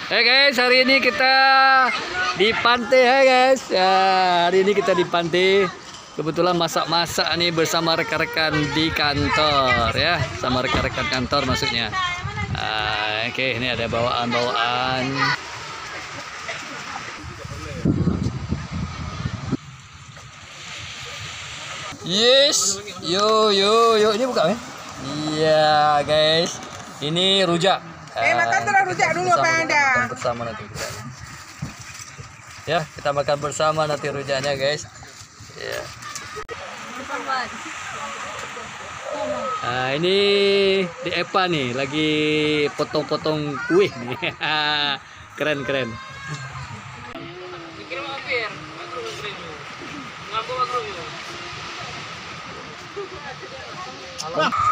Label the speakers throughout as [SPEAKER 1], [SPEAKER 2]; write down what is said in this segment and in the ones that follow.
[SPEAKER 1] Guys, hari ini kita di pantai ya guys. Ya, hari ini kita di pantai. Kebetulan masak-masak nih bersama rekan-rekan di kantor ya, sama rekan-rekan kantor maksudnya. Oke, ini ada bawaan-bawaan. Yes, yo, ini buka ya? Iya guys, ini rujak.
[SPEAKER 2] Makan terus rujak dulu apa yang ada?
[SPEAKER 1] Bersama nanti kita. Ya, kita makan bersama nanti rujaknya guys. Ya. Nah, ini di Epa nih lagi potong-potong kue nih. Keren.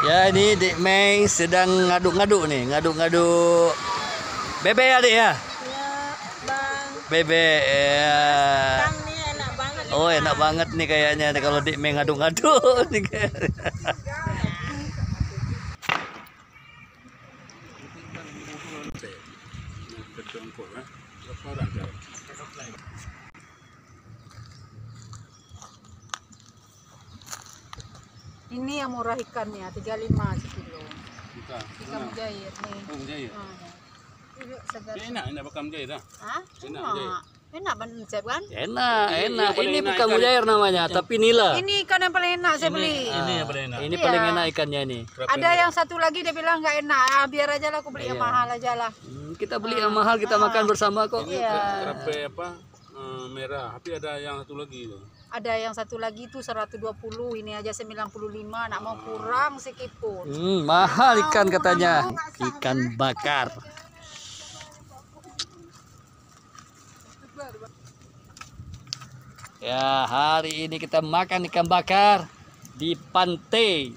[SPEAKER 1] Ya, ini Dik Mei sedang ngaduk-ngaduk nih, ngaduk-ngaduk bebek ya Dik ya?
[SPEAKER 2] Iya, Bang.
[SPEAKER 1] Bebek ya.
[SPEAKER 2] Bang nih enak banget.
[SPEAKER 1] Oh, enak banget nih kayaknya kalau Dik Mei ngaduk-ngaduk nih.
[SPEAKER 2] Ini yang murah ikannya 35 sekilo. Ikan mujair nih.
[SPEAKER 3] Oh, mujair.
[SPEAKER 2] Ini segar.
[SPEAKER 3] Enak bakar mujair dah.
[SPEAKER 2] Hah?
[SPEAKER 3] Enak
[SPEAKER 2] Cuma.
[SPEAKER 3] mujair.
[SPEAKER 2] Enak banget Chef kan?
[SPEAKER 1] Enak.
[SPEAKER 3] paling
[SPEAKER 1] Ini
[SPEAKER 3] enak
[SPEAKER 1] bukan
[SPEAKER 3] ikan.
[SPEAKER 1] mujair namanya, tapi nila.
[SPEAKER 2] Ini ikan yang paling enak saya beli.
[SPEAKER 3] Ini yang paling enak.
[SPEAKER 1] Ini
[SPEAKER 2] Iya.
[SPEAKER 1] paling enak ikannya ini.
[SPEAKER 2] Ada yang satu lagi dia bilang nggak enak. Biar aja lah aku beli yang
[SPEAKER 1] Iya.
[SPEAKER 2] mahal aja lah.
[SPEAKER 1] Kita beli yang mahal, kita makan bersama kok.
[SPEAKER 3] Ini
[SPEAKER 2] Iya.
[SPEAKER 3] kerape apa? Merah. Tapi ada yang satu lagi itu.
[SPEAKER 2] Ada yang satu lagi tuh 120, ini aja 95, nak mau kurang sedikit pun.
[SPEAKER 1] Mahal ikan katanya. Ikan bakar. Ya, hari ini kita makan ikan bakar di pantai.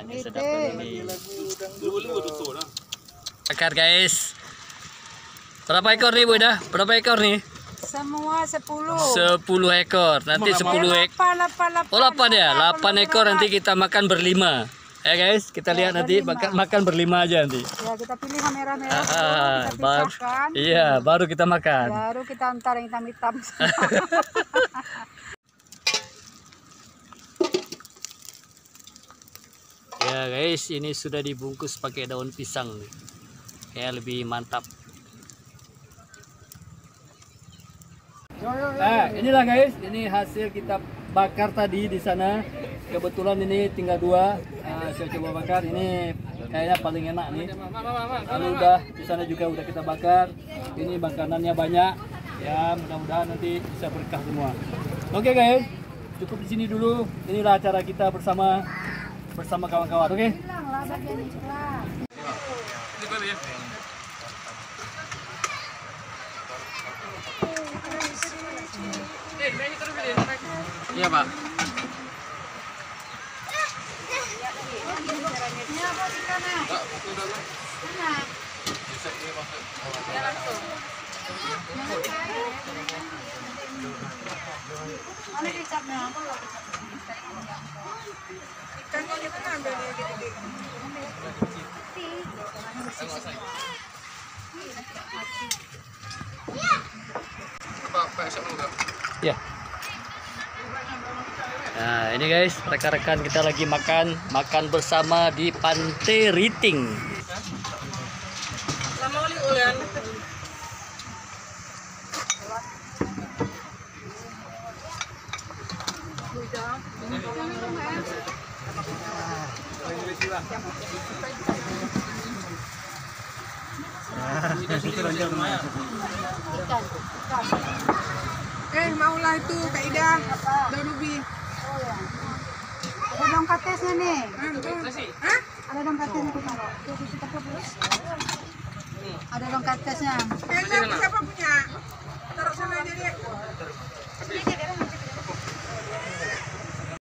[SPEAKER 1] Ini sedap ini.
[SPEAKER 3] Dulu tutup dah.
[SPEAKER 1] Bakar guys. Berapa ekor nih Bu dah? Berapa ekor nih?
[SPEAKER 2] Semua 10.
[SPEAKER 1] 10 ekor. Nanti 10 ekor.
[SPEAKER 2] 8
[SPEAKER 1] Oh 8 ya, 8 ekor nanti kita makan berlima. Ya guys, kita lihat nanti makan berlima aja nanti.
[SPEAKER 2] Ya kita pilih yang merah-merah dulu, kita
[SPEAKER 1] Baru,
[SPEAKER 2] pisahkan.
[SPEAKER 1] iya, baru kita makan.
[SPEAKER 2] Baru kita antar yang hitam-hitam.
[SPEAKER 1] Ya guys, ini sudah dibungkus pakai daun pisang nih. Kayak lebih mantap. Nah, inilah guys, ini hasil kita bakar tadi di sana. Kebetulan ini tinggal 2. Saya coba bakar. Ini kayaknya paling enak nih. Lalu udah di sana juga udah kita bakar. Ini makanannya banyak. Ya, mudah-mudahan nanti bisa berkah semua. Oke guys, cukup di sini dulu. Inilah acara kita bersama kawan-kawan. Oke. Iya Pak. Ya. Nah, ini guys, rekan-rekan kita lagi makan bersama di Pantai Riting.
[SPEAKER 2] Maulah itu Kak Ida. Daun ubi. Ada dong katesnya nih. Hah? Ada dong katesnya tuh taruh. Ada dong katesnya. Siapa punya?